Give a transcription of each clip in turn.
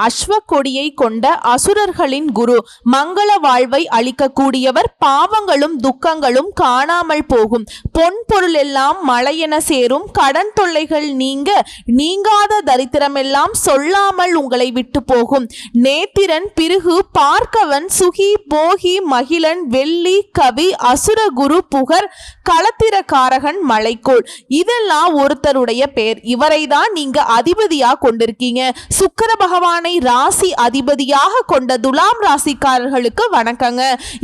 அஸ்வ கொடியை கொண்ட அசுரர்களின் குரு, மங்கள வாழ்வை அளிக்கக்கூடியவர். பாவங்களும் துக்கங்களும் காணாமல் போகும், பொன் பொருள் எல்லாம் மழையென சேரும், கடன் தொல்லைகள் நீங்க, நீங்காத தரித்திரமெல்லாம் சொல்லாமல் உங்களை விட்டு போகும். நேத்திரன், பிருகு, பார்க்கவன், சுகி, போகி, மகிழன், வெள்ளி, கவி, அசுர குரு, புகர், களத்திரக்காரகன், மலைக்கோள், இதெல்லாம் ஒருத்தருடைய பேர். இவரை தான் நீங்க அதிபதியா கொண்டிருக்கீங்க. சுக்கிர பகவானை ராசி அதிபதியாக கொண்ட துலாம் ராசிக்காரர்களுக்கு வணக்கங்க.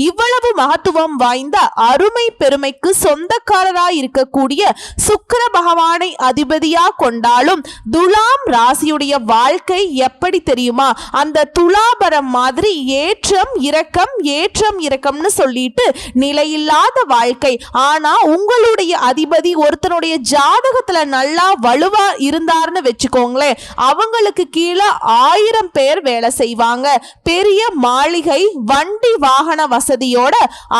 இவ்வளவு மகத்துவம் வாய்ந்த அருமை பெருமைக்கு சொந்தக்காரராய் இருக்கக்கூடிய சுக்கிர பகவானை அதிபதியா கொண்டாலும் துலாம் ராசியுடைய வாழ்க்கை எப்படி தெரியுமா? அந்த துலாபரம் மாதிரி ஏற்றம் இறக்கம் ஏற்றம் இறக்கம்னு சொல்லிட்டு நிலையில்லாத வாழ்க்கை. ஆனா உங்களுடைய அதிபதி ஒருத்தனுடைய ஜாதகத்துல நல்லா வலுவா இருந்தார்னு வச்சுக்கோங்களேன், அவங்களுக்கு கீழே 1000 பேர் வேலை செய்வாங்க. பெரிய மாளிகை, வண்டி வாகன வசதியோட,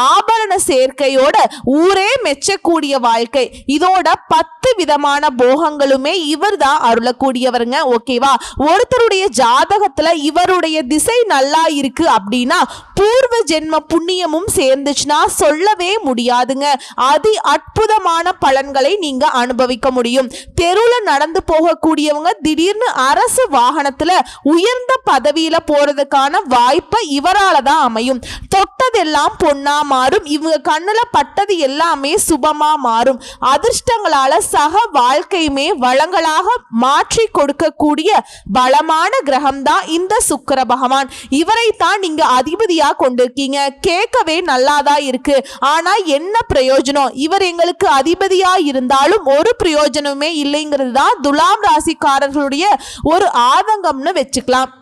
ஆபரண சேர்க்கையோட, ஊரே மெச்சக்கூடிய வாழ்க்கை. இதோட 10 விதமான போகங்களுமே இவர் தான் அருளக்கூடியவருங்க. ஓகேவா? ஒருத்தருடைய ஜாதகத்துல இவருடைய திசை நல்லா இருக்கு அப்படின்னா பூர்வ ஜென்ம புண்ணியமும் சேர்ந்துச்சுன்னா சொல்லவே முடியாதுங்க. அதி அற்புதமான பலன்களை நீங்க அனுபவிக்க முடியும். தெருவுல நடந்து போகக்கூடியவங்க திடீர்னு அரசு வாகனத்துல உயர்ந்த பதவியில போறதுக்கான வாய்ப்பை இவரால தான் அமையும். தொட்டதெல்லாம் பொன்னா மாறும், இவங்க கண்ணுல பட்டது எல்லாமே சுபமா மாறும். அதிர்ஷ்டங்களால சக வாழ்க்கையுமே வளங்களாக மாற்றி கொடுக்கக்கூடிய பலமான கிரகம் தான் இந்த சுக்கிர பகவான். இவரை தான் நீங்க அதிபதியா கொண்டிருக்கீங்க. கேட்கவே நல்லாதான் இருக்கு, ஆனா என்ன பிரயோஜனம்? இவர் எங்களுக்கு அதிபதியா இருந்தாலும் ஒரு பிரயோஜனமே இல்லைங்கிறது தான் துலாம் ராசிக்காரர்களுடைய ஒரு ஆதங்கம்னு வச்சுக்கலாம்.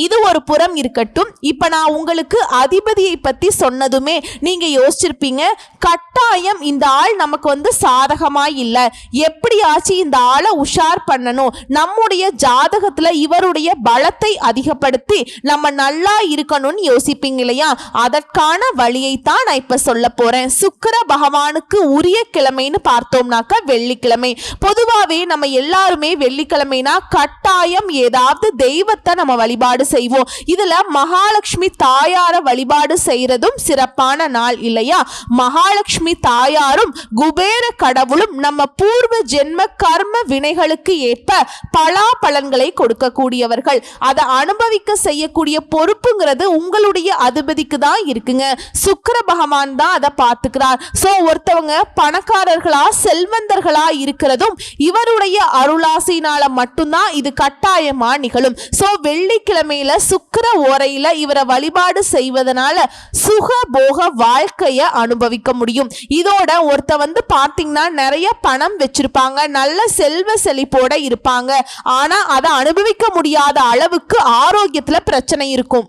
இது ஒரு புறம் இருக்கட்டும். இப்ப நான் உங்களுக்கு அதிபதியை பத்தி சொன்னதுமே நீங்க யோசிச்சிருப்பீங்க, கட்டாயம் இந்த ஆள் நமக்கு சாதகமா இல்ல, எப்படியாச்சும் இந்த ஆளை உஷார் பண்ணணும், நம்முடைய ஜாதகத்துல இவருடைய பலத்தை அதிகப்படுத்தி நம்ம நல்லா இருக்கணும்னு யோசிப்பீங்க இல்லையா? அதற்கான வழியை தான் நான் இப்ப சொல்ல போறேன். சுக்கிர பகவானுக்கு உரிய கிழமைன்னு பார்த்தோம்னாக்க வெள்ளிக்கிழமை. பொதுவாவே நம்ம எல்லாருமே வெள்ளிக்கிழமைனா கட்டாயம் ஏதாவது தெய்வத்தை நம்ம வழிபாடு செய்வோம். இதுல மகாலட்சுமி தாயார வழிபாடு செய்யறதும் சிறப்பான நாள் இல்லையா? மகாலட்சுமி தாயாரும் குபேர கடவுளும் நம்ம பூர்வ ஜென்ம கர்ம வினைகளுக்கு ஏற்ப பலாபலன்களை கொடுக்கக்கூடியவர்கள். அதை அனுபவிக்க செய்யக்கூடிய பொறுப்புங்கிறது உங்களுடைய அதிபதிக்கு தான் இருக்குங்க. சுக்கிர பகவான் தான் அதை பார்த்துக்கிறார். சோ ஒருத்தவங்க பணக்காரர்களா செல்வந்தர்களா இருக்கிறதும் இவருடைய அருளாசினால மட்டும்தான் இது கட்டாயமா நிகழும். சோ வெள்ளிக்கிழமை சுக்கிர ஓரையில இவரை வழிபாடு செய்வதனால சுக போக வாழ்க்கைய அனுபவிக்க முடியும். இதோட ஒருத்த பாத்தீங்கன்னா நிறைய பணம் வச்சிருப்பாங்க, நல்ல செல்வ செழிப்போட இருப்பாங்க, ஆனா அதை அனுபவிக்க முடியாத அளவுக்கு ஆரோக்கியத்துல பிரச்சனை இருக்கும்.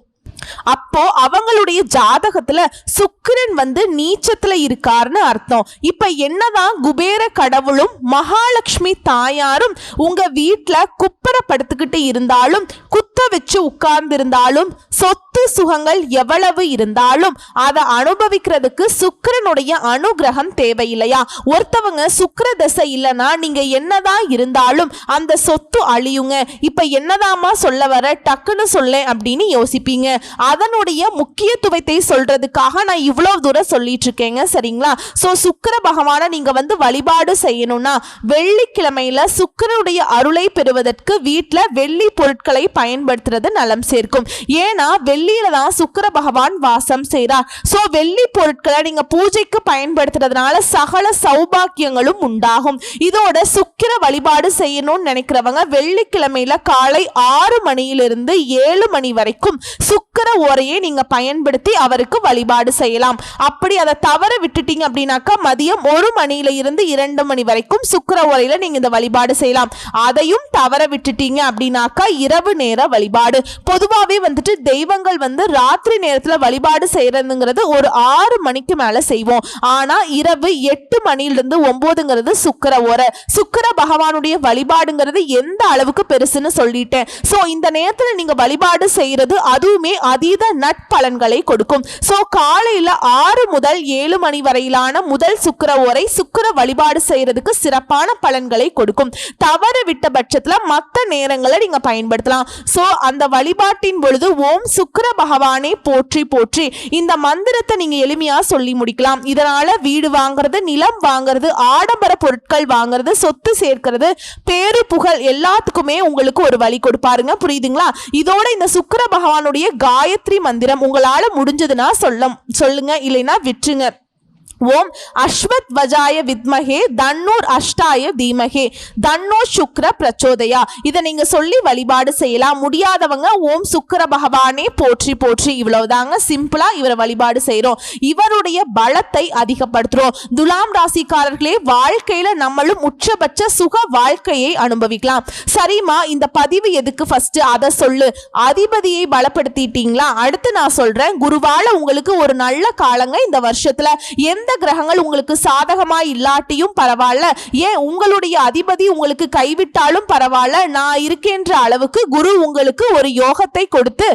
அப்போ அவங்களுடைய ஜாதகத்துல சுக்கிரன் நீச்சத்துல இருக்காருன்னு அர்த்தம். இப்ப என்னதான் குபேர கடவுளும் மகாலட்சுமி தாயாரும் உங்க வீட்டுல குப்பரை படுத்துக்கிட்டு இருந்தாலும், குத்த வச்சு உட்கார்ந்து இருந்தாலும், சொத்து சுகங்கள் எவ்வளவு இருந்தாலும் அதை அனுபவிக்கிறதுக்கு சுக்கிரனுடைய அனுகிரகம் தேவையில்லையா? ஒருத்தவங்க சுக்கிர தசை இல்லைன்னா நீங்க என்னதான் இருந்தாலும் அந்த சொத்து அழியுங்க. இப்ப என்னதாமா சொல்ல வர, டக்குன்னு சொல்ல அப்படின்னு யோசிப்பீங்க. அதனுடைய முக்கியத்துவத்தை சொல்றதுக்காக நான் இவ்வளவு தூரம் சொல்லிட்டு இருக்கேங்க. சரிங்களா? சோ சுக்கிர பகவானை நீங்க வழிபாடு செய்யணும்னா வெள்ளிக்கிழமையில சுக்கிரனுடைய அருளை பெறுவதற்கு வீட்டுல வெள்ளி பொருட்களை பயன்படுத்துறது நலம் சேர்க்கும். ஏன்னா வெள்ளியில தான் சுக்கிர பகவான் வாசம் செய்றார். சோ வெள்ளி பொருட்களை நீங்க பூஜைக்கு பயன்படுத்துறதுனால சகல சௌபாக்கியங்களும் உண்டாகும். இதோட சுக்கிர வழிபாடு செய்யணும்னு நினைக்கிறவங்க வெள்ளிக்கிழமையில காலை 6 மணியிலிருந்து 7 மணி வரைக்கும் சுக்கிர ஓரையை நீங்க பயன்படுத்தி அவருக்கு வழிபாடு செய்யலாம். அப்படி அதை தவற விட்டுட்டீங்க அப்படின்னாக்கா மதியம் 1 மணியில இருந்து 2 மணி வரைக்கும் சுக்கிர ஓரையில நீங்க இந்த வழிபாடு செய்யலாம். அதையும் தவற விட்டுட்டீங்க அப்படின்னாக்கா இரவு நேர வழிபாடு. பொதுவாவே தெய்வங்கள் ராத்திரி நேரத்துல வழிபாடு செய்யறதுங்கிறது ஒரு 6 மணிக்கு மேல செய்வோம். ஆனா இரவு 8 மணியிலிருந்து 9ங்கிறது சுக்கிர ஓரை. சுக்கிர பகவானுடைய வழிபாடுங்கிறது எந்த அளவுக்கு பெருசுன்னு சொல்லிட்டேன். சோ இந்த நேரத்துல நீங்க வழிபாடு செய்யறது அதுவுமே அதீத நட்பலன்களை கொடுக்கும். சோ காலையில 6 முதல் 7 மணி வரையிலான முதல் சுக்கிர ஓரை சுக்கிர வழிபாடு செய்யறதுக்கு சிறப்பான பலன்களை கொடுக்கும். தவறு விட்ட பட்சத்துல மற்ற நேரங்களை நீங்க பயன்படுத்தலாம். சோ அந்த வழிபாட்டின் பொழுது ஓம் சுக்கிர பகவானே போற்றி போற்றி இந்த மந்திரத்தை நீங்க எளிமையா சொல்லி முடிக்கலாம். இதனால வீடு வாங்குறது, நிலம் வாங்குறது, ஆடம்பர பொருட்கள் வாங்குறது, சொத்து சேர்க்கிறது, பேரு புகழ் எல்லாத்துக்குமே உங்களுக்கு ஒரு வழி கொடுப்பாருங்க. புரியுதுங்களா? இதோட இந்த சுக்கிர பகவானுடைய காயத்ரி மந்திரம் உங்களால முடிஞ்சதுன்னா சொல்லுங்க, இல்லைன்னா விட்டுருங்க. ஓம் அஸ்வத் வஜாய வித்மகே தன்னூர் அஷ்டாய தீமகே தன்னோ சுக்ர பிரச்சோதயா. இதை நீங்க சொல்லி வழிபாடு செய்யலாம். முடியாதவங்க ஓம் சுக்கிர பகவானே போற்றி போற்றி இவ்வளவுதாங்க. சிம்பிளா இவரை வழிபாடு செய்யறோம். இவருடைய பலத்தை அதிகப்படுத்துறோம். துலாம் ராசிக்காரர்களே, வாழ்க்கையில நம்மளும் உச்சபட்ச சுக வாழ்க்கையை அனுபவிக்கலாம். சரிமா, இந்த பதிவு எதுக்கு ஃபர்ஸ்ட் அதை சொல்லு. அதிபதியை பலப்படுத்திட்டீங்களா? அடுத்து நான் சொல்றேன். குருவால உங்களுக்கு ஒரு நல்ல காலங்க இந்த வருஷத்துல. எந்த கிரகங்கள் உங்களுக்கு சாதகமா இல்லாட்டியும் பரவாயில்ல, ஏன் உங்களுடைய அதிபதி உங்களுக்கு கைவிட்டாலும் பரவாயில்ல, நான் இருக்கின்ற அளவுக்கு குரு உங்களுக்கு ஒரு யோகத்தை கொடுத்து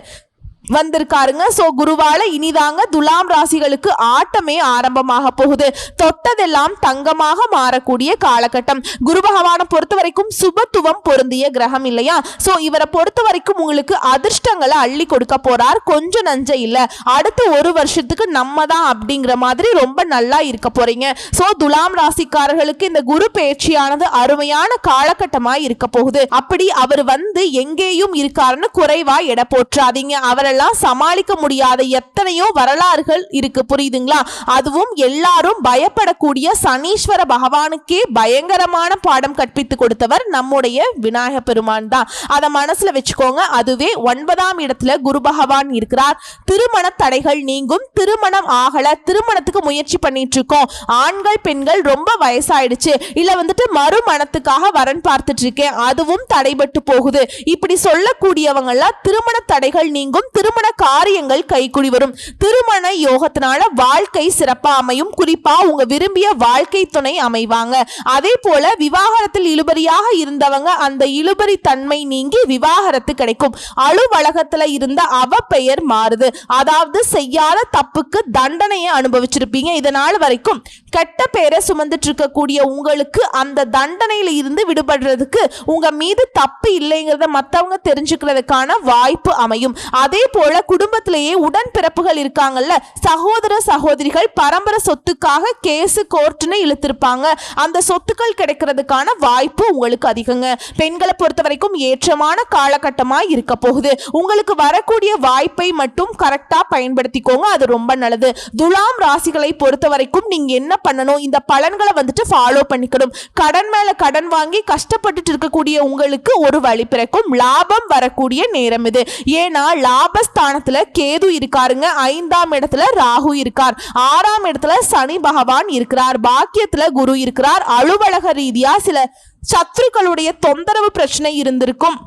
வந்திருக்காருங்க. சோ குருவால இனிதாங்க துலாம் ராசிகளுக்கு ஆட்டமே ஆரம்பமாக போகுது. தொட்டதெல்லாம் தங்கமாக மாறக்கூடிய காலகட்டம். குரு பகவானை பொறுத்த வரைக்கும் சுபத்துவம் பொருந்திய கிரகம் இல்லையா? சோ இவரை பொறுத்த வரைக்கும் உங்களுக்கு அதிர்ஷ்டங்களை அள்ளி கொடுக்க போறார். கொஞ்சம் நஞ்ச இல்ல. அடுத்த ஒரு வருஷத்துக்கு நம்ம தான் அப்படிங்கிற மாதிரி ரொம்ப நல்லா இருக்க போறீங்க. சோ துலாம் ராசிக்காரர்களுக்கு இந்த குரு பயிற்சியானது அருமையான காலகட்டமா இருக்க போகுது. அப்படி அவர் வந்து எங்கேயும் இருக்காருன்னு குறைவா எடை போற்றாதீங்க. அவரை சமாளிக்க முடியாத எத்தனையோ வரலாறுகள் இருக்கு. புரியுதுங்களா? அதுவும் எல்லாரும் பயப்படக்கூடிய சனீஸ்வர பகவானுக்கே பயங்கரமான பாடம் கற்பித்து கொடுத்தவர் நம்முடைய விநாயக பெருமான் தான். அதை மனசுல வச்சுக்கோங்க. அதுவே 9ஆம் இடத்துல குரு பகவான் இருக்கிறார். திருமண தடைகள் நீங்கும். திருமணம் ஆகல, திருமணத்துக்கு முயற்சி பண்ணிட்டு இருக்கோம், ஆண்கள் பெண்கள் ரொம்ப வயசாயிடுச்சு, இல்ல வந்துட்டு மறுமணத்துக்காக வரன் பார்த்துட்டு இருக்கேன், அதுவும் தடைபட்டு போகுது, இப்படி சொல்லக்கூடியவங்க எல்லாம் திருமண தடைகள் நீங்கும். திருமண காரியங்கள் கைகூடி வரும். திருமண யோகத்தினால வாழ்க்கை சிறப்பா அமையும். குறிப்பா உங்க விரும்பிய வாழ்க்கை துணை அமைவாங்க. அதே போல விவாகரத்தில் இழுபறியாக இருந்தவங்க அந்த இழுபறி தன்மை நீங்கி விவாகரத்து கிடைக்கும். அலுவலகத்துல இருந்த அவப்பெயர் மாறுது. அதாவது செய்யாத தப்புக்கு தண்டனையை அனுபவிச்சிருப்பீங்க. இதனால் வரைக்கும் கெட்ட பெயரை சுமந்துட்டு இருக்கக்கூடிய உங்களுக்கு அந்த தண்டனையில இருந்து விடுபடுறதுக்கு உங்க மீது தப்பு இல்லைங்கிறத மற்றவங்க தெரிஞ்சுக்கிறதுக்கான வாய்ப்பு அமையும். அதே போல குடும்பத்திலேயே உடன்பிறப்புகள் இருக்காங்கல்ல, சகோதர சகோதரிகள் பரம்பரை சொத்துக்காக கேஸ் கோர்ட்னு இழுத்திருப்பாங்க. அந்த சொத்துக்கள் கிடைக்கிறதுக்கான வாய்ப்பு உங்களுக்கு அதிகங்க. பெண்களை பொறுத்த வரைக்கும் ஏற்றமான காலகட்டமா இருக்க போகுது. உங்களுக்கு வரக்கூடிய வாய்ப்பை மட்டும் கரெக்டா பயன்படுத்திக்கோங்க. அது ரொம்ப நல்லது. துலாம் ராசிகளை பொறுத்த வரைக்கும் நீங்க என்ன பண்ணணும்? இந்த பலன்களை வந்துட்டு ஃபாலோ பண்ணிக்கணும். கடன் மேல கடன் வாங்கி கஷ்டப்பட்டு இருக்கக்கூடிய உங்களுக்கு ஒரு வழி பிறக்கும். லாபம் வரக்கூடிய நேரம் இது. ஏன்னா லாபஸ்தானத்துல கேது இருக்காருங்க. 5ஆம் இடத்துல ராகு இருக்கார். 6ஆம் இடத்துல சனி பகவான் இருக்கிறார். பாக்கியத்துல குரு இருக்கிறார். அலுவலக ரீதியா சில சத்துருக்களுடைய தொந்தரவு பிரச்சனை இருந்திருக்கும்.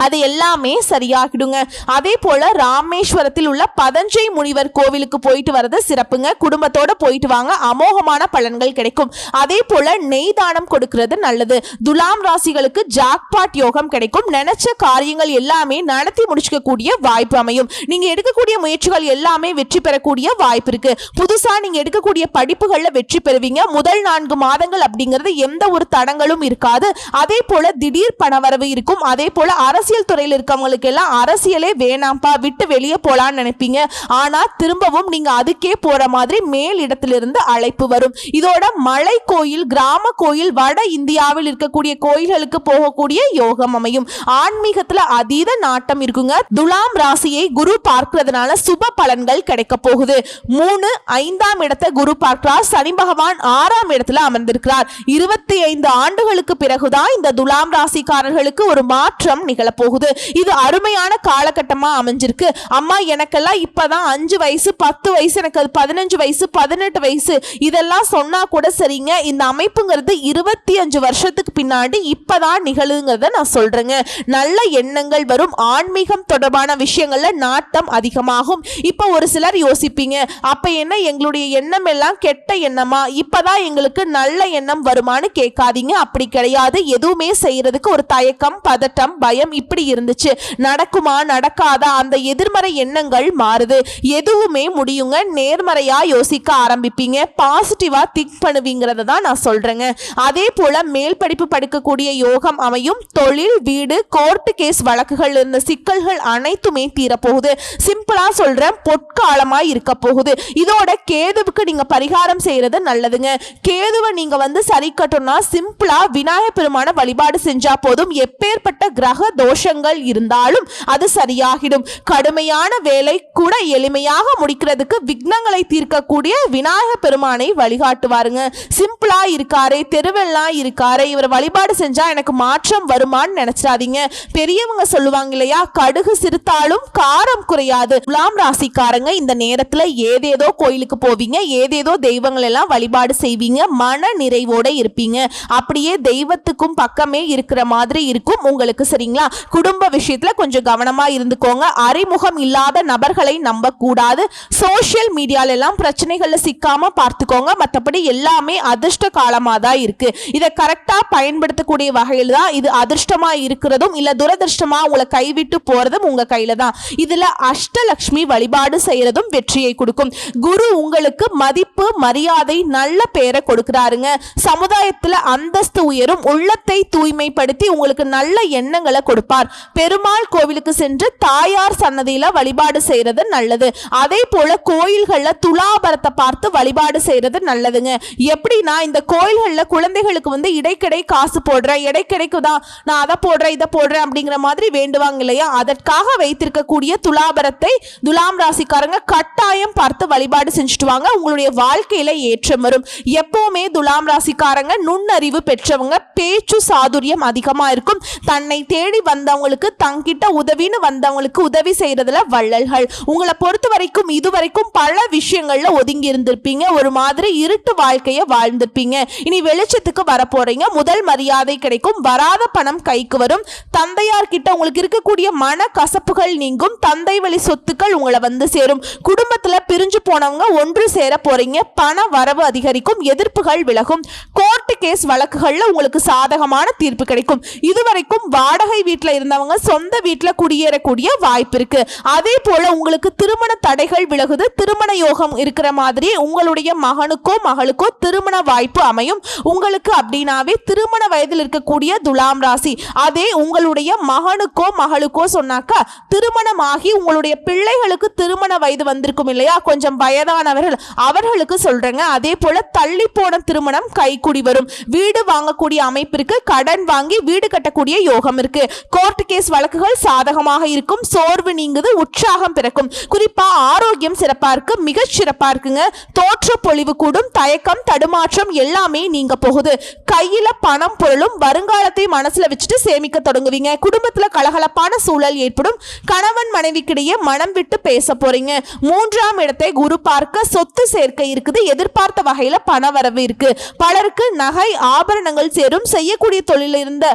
அது எல்லாமே சரியாகிடுங்க. அதே போல ராமேஸ்வரத்தில் உள்ள பதஞ்சை முனிவர் கோவிலுக்கு போயிட்டு வரது சிறப்புங்க. குடும்பத்தோட போயிட்டு வாங்க, அமோகமான பலன்கள் கிடைக்கும். அதே போல நெய் தானம் கொடுக்கிறது நல்லது. துலாம் ராசிகளுக்கு ஜாக்பாட் யோகம் கிடைக்கும். நினைச்ச காரியங்கள் எல்லாமே நடத்தி முடிச்சுக்கக்கூடிய வாய்ப்பு அமையும். நீங்க எடுக்கக்கூடிய முயற்சிகள் எல்லாமே வெற்றி பெறக்கூடிய வாய்ப்பு இருக்கு. புதுசா நீங்க எடுக்கக்கூடிய படிப்புகள்ல வெற்றி பெறுவீங்க. முதல் 4 மாதங்கள் அப்படிங்கிறது எந்த ஒரு தடங்களும் இருக்காது. அதே போல திடீர் பணவரவு இருக்கும். அதே போல அரசியல் துறையில் இருக்கவங்களுக்கு எல்லாம் அரசியலே வேணாம்பா, விட்டு வெளியே போலான்னு நினைப்பீங்க. ஆனா திரும்பவும் நீங்க அதுக்கே போற மாதிரி மேல் இடத்திலிருந்து அழைப்பு வரும். இதோட மலை கோயில், கிராம கோயில், வட இந்தியாவில் இருக்கக்கூடிய கோயில்களுக்கு போகக்கூடிய யோகம் அமையும். ஆன்மீகத்துல அதீத நாட்டம் இருக்குங்க. துலாம் ராசியை குரு பார்க்கிறதுனால சுப பலன்கள் கிடைக்க போகுது. 3, 5ஆம் இடத்தை குரு பார்க்கிறார். சனி பகவான் 6ஆம் இடத்துல அமர்ந்திருக்கிறார். 25 ஆண்டுகளுக்கு பிறகுதான் இந்த துலாம் ராசிக்காரர்களுக்கு ஒரு மாற்றம் நிகழ போகுது. இது அருமையான காலகட்டமா அமைஞ்சிருக்கு. அம்மா எனக்கெல்லாம் இப்பதான் 5 வயசு 10 வயசு, எனக்கு அது 15 வயசு 18 வயசு இதெல்லாம் சொன்னா கூட சரிங்க. இந்த அமைப்புங்கிறது 25 வருஷத்துக்கு பின்னாடி இப்பதான் நிகழுங்கிறத நான் சொல்றேங்க. நல்ல எண்ணங்கள் வரும். ஆன்மீகம் தொடர்பான விஷயங்கள்ல நாட்டம் அதிகமாகும். இப்ப ஒரு சிலர் யோசிப்பீங்க, அப்ப என்ன எங்களுடைய எண்ணம் எல்லாம் கெட்ட எண்ணமா, இப்பதான் எங்களுக்கு நல்ல எண்ணம் வருமானு கேட்காதீங்க. அப்படி கிடையாது. எதுவுமே செய்யறதுக்கு ஒரு தயக்கம், பதட்டம், பயம் எப்படி இருந்துச்சு, நடக்குமா நடக்காதா, அந்த எதிர்மறை எண்ணங்கள் மாறுது. எதுவுமே முடியுங்க. நேர்மறையா யோசிக்க ஆரம்பிப்பீங்க, பாசிட்டிவா திங்க் பண்ணுவீங்கிறத தான் நான் சொல்றேங்க. அதே போல மேல் படிப்பு படிக்கக்கூடிய யோகம் அமையும். தொழில், வீடு, கோர்ட்டு கேஸ் வழக்குகள் இருந்த சிக்கல்கள் அனைத்துமே தீரப்போகுது. சிம்பிளா சொல்றேன், பொற்காலமா இருக்க போகுது. இதோட கேதுவுக்கு நீங்க பரிகாரம் செய்யறது நல்லதுங்க. கேதுவை நீங்க சரி கட்டணும்னா சிம்பிளா விநாயகர் பெருமான வழிபாடு செஞ்சா போதும். எப்பேற்பட்ட கிரக தோஷங்கள் இருந்தாலும் அது சரியாகிடும். கடுமையான வேலை கூட எளிமையாக முடிக்கிறதுக்கு விக்னங்களை தீர்க்கக்கூடிய விநாயகர் பெருமானை வழிகாட்டுவாருங்க. சிம்பிளா இருக்காரே, தெருவெல்லாம் இருக்காரே, இவர் வழிபாடு செஞ்சா எனக்கு மாற்றம் வருமான்னு நினைச்சிடாதீங்க. பெரியவங்க சொல்லுவாங்க இல்லையா, கடுகு சிறுத்தாலும் காரம் குறையாது. துலாம் ராசிக்காரங்க இந்த நேரத்துல ஏதேதோ கோயிலுக்கு போவீங்க, ஏதேதோ தெய்வங்கள் எல்லாம் வழிபாடு செய்வீங்க, மன நிறைவோட இருப்பீங்க. அப்படியே தெய்வத்துக்கும் பக்கமே இருக்கிற மாதிரி இருக்கும் உங்களுக்கு. சரிங்களா? குடும்ப விஷயத்துல கொஞ்சம் கவனமா இருந்துக்கோங்க. அறிமுகம் இல்லாத நபர்களை நம்ப கூடாது. சோசியல் மீடியால எல்லாம் பிரச்சனைகள்ல சிக்காம பார்த்துக்கோங்க. மற்றபடி எல்லாமே அதிர்ஷ்ட காலமா தான் இருக்கு. இதை கரெக்டா பயன்படுத்தக்கூடிய வகையில் தான் இது அதிர்ஷ்டமா இருக்கிறதும் இல்ல துரதிர்ஷ்டமா உங்களை கைவிட்டு போறதும் உங்க கையில தான். இதுல அஷ்டலட்சுமி வழிபாடு செய்யறதும் வெற்றியை கொடுக்கும். குரு உங்களுக்கு மதிப்பு, மரியாதை, நல்ல பெயரை கொடுக்கிறாருங்க. சமுதாயத்துல அந்தஸ்து உயரும். உள்ளத்தை தூய்மைப்படுத்தி உங்களுக்கு நல்ல எண்ணங்களை கொடுப்பார். பெருமாள் கோவிலுக்கு சென்று தாயார் சன்னதியில வழிபாடு செய்யறது நல்லது. அதே போல கோயில்கள்ல துலாபரத்தை பார்த்து வழிபாடு செய்யறது நல்லதுங்க. எப்படின்னா, இந்த கோயில்கள்ல குழந்தைகளுக்கு இடைக்கிடை காசு போடுறேன், இடைக்கிடைக்கு தான் நான் அதை போடுறேன் இதை போடுறேன் அப்படிங்கிற மாதிரி வேண்டுவாங்க இல்லையா, அதற்காக வைத்திருக்கக்கூடிய துலாபரத்தை துலாம் ராசிக்காரங்க கட்டாயம் பார்த்து வழிபாடு செஞ்சுட்டு வாங்க. உங்களுடைய வாழ்க்கையில ஏற்றம் வரும். எப்பவுமே துலாம் ராசிக்காரங்க நுண்ணறிவு பெற்றவங்க, பேச்சு சாதுரியம் அதிகமா இருக்கும். தன்னை தேடி வந்தவங்களுக்கு, தங்கிட்ட உதவின்னு வந்தவங்களுக்கு உதவி செய்யறதுல வள்ளல்கள். உங்களை பொறுத்த வரைக்கும் இதுவரைக்கும் பல விஷயங்கள்ல ஒதுங்கி இருந்திருப்பீங்க, ஒரு மாதிரி இருட்டு வாழ்க்கைய வாழ்ந்திருப்பீங்க. இனி வெளிச்சத்துக்கு வரப்போறீங்க. முதல் மரியாதை கிடைக்கும். வராத பணம் கைக்கு வரும். தந்தையார் கிட்ட உங்களுக்கு இருக்கக்கூடிய மன கசப்புகள் நீங்கும். தந்தை வழி சொத்துக்கள் உங்களை சேரும். குடும்பத்துல பிரிஞ்சு போனவங்க ஒன்று சேர போறீங்க. பண வரவு அதிகரிக்கும். எதிர்ப்புகள் விலகும். கோர்ட்டு கேஸ் வழக்குகள்ல உங்களுக்கு சாதகமான தீர்ப்பு கிடைக்கும். இதுவரைக்கும் வாடகை வீட்டுல இருந்தவங்க சொந்த வீட்டுல குடியேறக்கூடிய வாய்ப்பு இருக்கு. அதே போல உங்களுக்கு திருமண தடைகள் விலகுது. திருமண யோகம் இருக்கிற மாதிரி உங்களுடைய மகனுக்கோ மகளுக்கோ திருமண வாய்ப்பு அமையும். உங்களுக்கு அப்படின்னாவே திருமண வயதில் இருக்கக்கூடிய துலாம் ராசி, அதே உங்களுடைய மகனுக்கோ மகளுக்கோ சொன்னாக்கா திருமணமாகி உங்களுடைய பிள்ளைகளுக்கு திருமண வயது வந்திருக்கும் இல்லையா, கொஞ்சம் வயதானவர்கள், அவர்களுக்கு சொல்றேங்க. அதே போல தள்ளி போன திருமணம் கைக்குடி வரும். வீடு வாங்கக்கூடிய அமைப்பிற்கு, கடன் வாங்கி வீடு கட்டக்கூடிய யோகம் இருக்கு. கோர்ட் கேஸ் வழக்குகள் சாதகமாக இருக்கும். சோர்வு நீங்குது. உற்சாகம் பிறக்கும். குறிப்பா ஆரோக்கியம் சிறப்பா இருக்கு, மிக சிறப்பா இருக்குங்க. தோற்ற பொலிவு கூடும். தயக்கம், தடுமாற்றம் எல்லாமே நீங்க போகுது. கையில பணம் பொருளும். வருங்காலத்தை மனசுல வச்சுட்டு சேமிக்க தொடங்குவீங்க. குடும்பத்துல கலகலப்பான சூழல் ஏற்படும். கணவன் மனைவிக்கிடையே மனம் விட்டு பேச போறீங்க. 3ஆம் இடத்தை குரு பார்க்க சொத்து சேர்க்கை இருக்குது. எதிர்பார்த்த வகையில பண வரவு இருக்கு. பலருக்கு நகை ஆபரணங்கள் சேரும். செய்யக்கூடிய தொழில இருந்த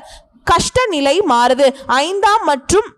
கஷ்ட நிலை மாறுது. 5ஆம் மற்றும்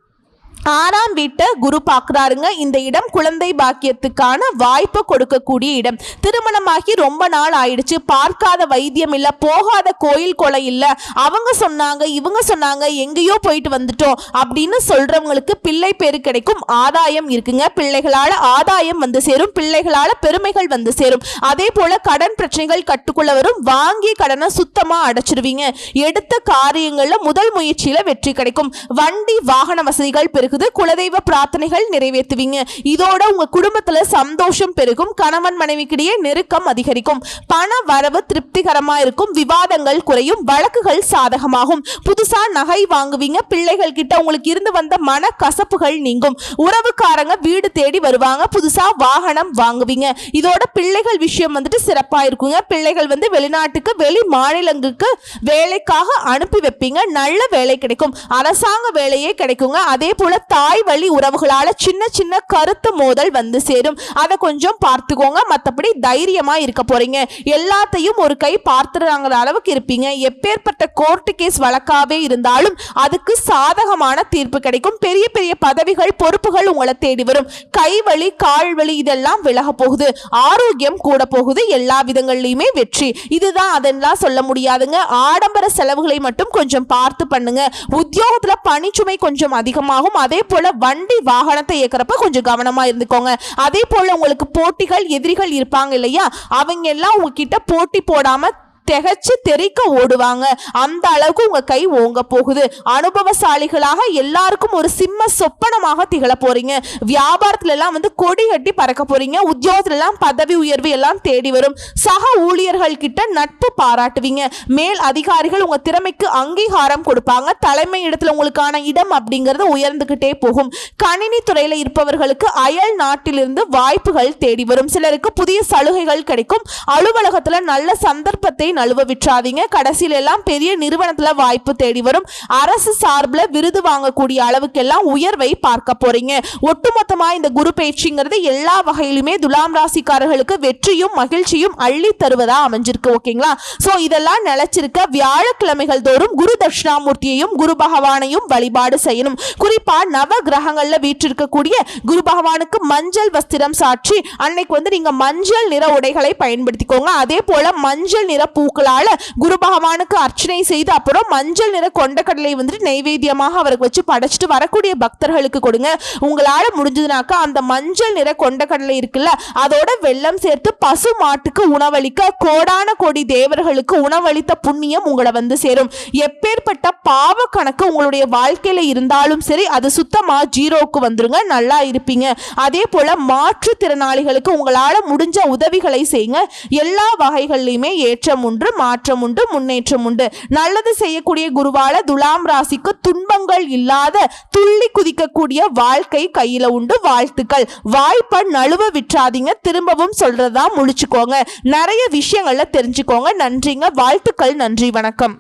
6ஆம் வீட்டை குரு பார்க்கிறாருங்க. இந்த இடம் குழந்தை பாக்கியத்துக்கான வாய்ப்பு கொடுக்கக்கூடிய இடம். திருமணமாகி ரொம்ப நாள் ஆயிடுச்சு, பார்க்காத வைத்தியம் இல்ல, போகாத கோயில் கொலை இல்ல, அவங்க சொன்னாங்க இவங்க சொன்னாங்க எங்கேயோ போயிட்டு வந்துட்டோம் அப்படின்னு சொல்றவங்களுக்கு பிள்ளை பேரு கிடைக்கும். ஆதாயம் இருக்குங்க. பிள்ளைகளால ஆதாயம் சேரும். பிள்ளைகளால பெருமைகள் சேரும். அதே போல கடன் பிரச்சனைகள் கட்டுக்குள்ள வரும். வாங்கிய கடனை சுத்தமா அடைச்சிருவீங்க. எடுத்த காரியங்கள்ல முதல் முயற்சியில வெற்றி கிடைக்கும். வண்டி வாகன வசதிகள் பெருகும். குலதெய்வ பிரார்த்தனைகள் நிறைவேற்றுவீங்க. இதோட உங்க குடும்பத்துல சந்தோஷம் பெருகும். கணவன் மனைவிக்கிடையே நெருக்கம் அதிகரிக்கும். பண வரவு திருப்திகரமா இருக்கும். விவாதங்கள் குறையும். வழக்குகள் சாதகமாகும். புதுசா நகை வாங்குவீங்க. பிள்ளைகள் கிட்ட உங்களுக்கு இருந்து வந்த மன கசப்புகள் நீங்கும். உறவுக்காரங்க வீடு தேடி வருவாங்க. புதுசா வாகனம் வாங்குவீங்க. இதோட பிள்ளைகள் விஷயம் சிறப்பா இருக்குங்க. பிள்ளைகள் வெளிநாட்டுக்கு, வெளி மாநிலங்களுக்கு வேலைக்காக அனுப்பி வைப்பீங்க. நல்ல வேலை கிடைக்கும். அரசாங்க வேலையே கிடைக்குங்க. அதே போல தாய் வழி உறவுகளால சின்ன சின்ன கருத்து மோதல் வந்து சேரும், அதை கொஞ்சம் பார்த்துக்கோங்க. மற்றபடி தைரியமா இருக்க போறீங்க. எல்லாத்தையும் ஒரு கை பார்த்துறாங்கிற அளவுக்கு இருப்பீங்க. எப்பேற்பட்ட கோர்ட்டு கேஸ் வழக்காவே இருந்தாலும் அதுக்கு சாதகமான தீர்ப்பு கிடைக்கும். பெரிய பெரிய பதவிகள் பொறுப்புகள் உங்களை தேடி வரும். கைவலி கால்வலி இதெல்லாம் விலக போகுது. ஆரோக்கியம் கூட போகுது. எல்லா விதங்கள்லயுமே வெற்றி. இதுதான் அதெல்லாம் சொல்ல முடியாதுங்க. ஆடம்பர செலவுகளை மட்டும் கொஞ்சம் பார்த்து பண்ணுங்க. உத்தியோகத்துல பணிச்சுமை கொஞ்சம் அதிகமாகும். அதே போல வண்டி வாகனத்தை இயக்கிறப்ப கொஞ்சம் கவனமா இருந்துக்கோங்க. அதே போல உங்களுக்கு போட்டிகள் எதிரிகள் இருப்பாங்க இல்லையா, அவங்க எல்லாம் உங்ககிட்ட போட்டி போடாம திகச்சு தெறிக்க ஓடுவாங்க. அந்த அளவுக்கு உங்க கை ஓங்க போகுது. அனுபவசாலிகளாக எல்லாருக்கும் ஒரு சிம்ம சொப்பனமாக திகழ போறீங்க. வியாபாரத்துல எல்லாம் கொடி கட்டி பறக்க போறீங்க. உத்தியோகத்துல எல்லாம் பதவி உயர்வு எல்லாம் தேடி வரும். சக ஊழியர்கள் கிட்ட நட்பு பாராட்டுவீங்க. மேல் அதிகாரிகள் உங்க திறமைக்கு அங்கீகாரம் கொடுப்பாங்க. தலைமை இடத்துல உங்களுக்கான இடம் அப்படிங்கிறது உயர்ந்துகிட்டே போகும். கணினி துறையில இருப்பவர்களுக்கு அயல் நாட்டிலிருந்து வாய்ப்புகள் தேடி வரும். சிலருக்கு புதிய சலுகைகள் கிடைக்கும். அலுவலகத்துல நல்ல சந்தர்ப்பத்தை நழுவ விட்டுறாதீங்க. கடைசியில எல்லாம் பெரிய நிறுவனத்துல வாய்ப்பு தேடி வரும். அரசு சார்பில் விருது வாங்கக்கூடிய அளவுக்கு எல்லாம் உயர்வை பார்க்க போறீங்க. ஒட்டுமொத்தமா இந்த குரு பயிற்சிங்கிறது எல்லா வகையிலுமே துலாம் ராசிக்காரர்களுக்கு வெற்றியும் மகிழ்ச்சியும் அள்ளி தருவதா அமைஞ்சிருக்கு. ஓகேங்களா? சோ இதெல்லாம் நிலைச்சிருக்க வியாழக்கிழமைகள் தோறும் குரு தட்சிணாமூர்த்தியையும் குரு பகவானையும் வழிபாடு செய்யணும். குறிப்பா நவ கிரகங்கள்ல வீற்றிருக்கக்கூடிய குரு பகவானுக்கு மஞ்சள் வஸ்திரம் சாற்றி அன்னைக்கு நீங்க மஞ்சள் நிற உடைகளை பயன்படுத்திக்கோங்க. அதே போல மஞ்சள் நிற பூக்களால குரு பகவானுக்கு அர்ச்சனை செய்து அப்புறம் மஞ்சள் நிற கொண்டக்கடலை நைவேத்தியமாக அவருக்கு வச்சு படைச்சிட்டு வரக்கூடிய பக்தர்களுக்கு கொடுங்க. உங்களால முடிஞ்சதுனாக்கா அந்த மஞ்சள் நிற கொண்டக்கடலை இருக்குல்ல, அதோட வெல்லம் சேர்த்து பசு மாட்டுக்கு உணவளிக்க கோடான கோடி தேவர்களுக்கு உணவளித்த புண்ணியம் உங்களை சேரும். எப்பேற்பட்ட பாவ கணக்கு உங்களுடைய வாழ்க்கையில இருந்தாலும் சரி, அது சுத்தமா ஜீரோக்கு வந்துருங்க. நல்லா இருப்பீங்க. அதே போல மாற்றுத்திறனாளிகளுக்கு உங்களால முடிஞ்ச உதவிகளை செய்யுங்க. எல்லா வகைகளிலுமே ஏற்றம் உண்டு, மாற்றம் உண்டு, முன்னேற்றம் உண்டு. நல்லது செய்யக்கூடிய குருவால துலாம் ராசிக்கு துன்பங்கள் இல்லாத துள்ளி குதிக்கக்கூடிய வாழ்க்கை கையில உண்டு. வாழ்த்துக்கள். வாய்ப்பை நழுவ விட்டுறாதீங்க. திரும்பவும் சொல்றதா முழிச்சுக்கோங்க. நிறைய விஷயங்கள்ல தெரிஞ்சுக்கோங்க. நன்றிங்க. வாழ்த்துக்கள். நன்றி. வணக்கம்.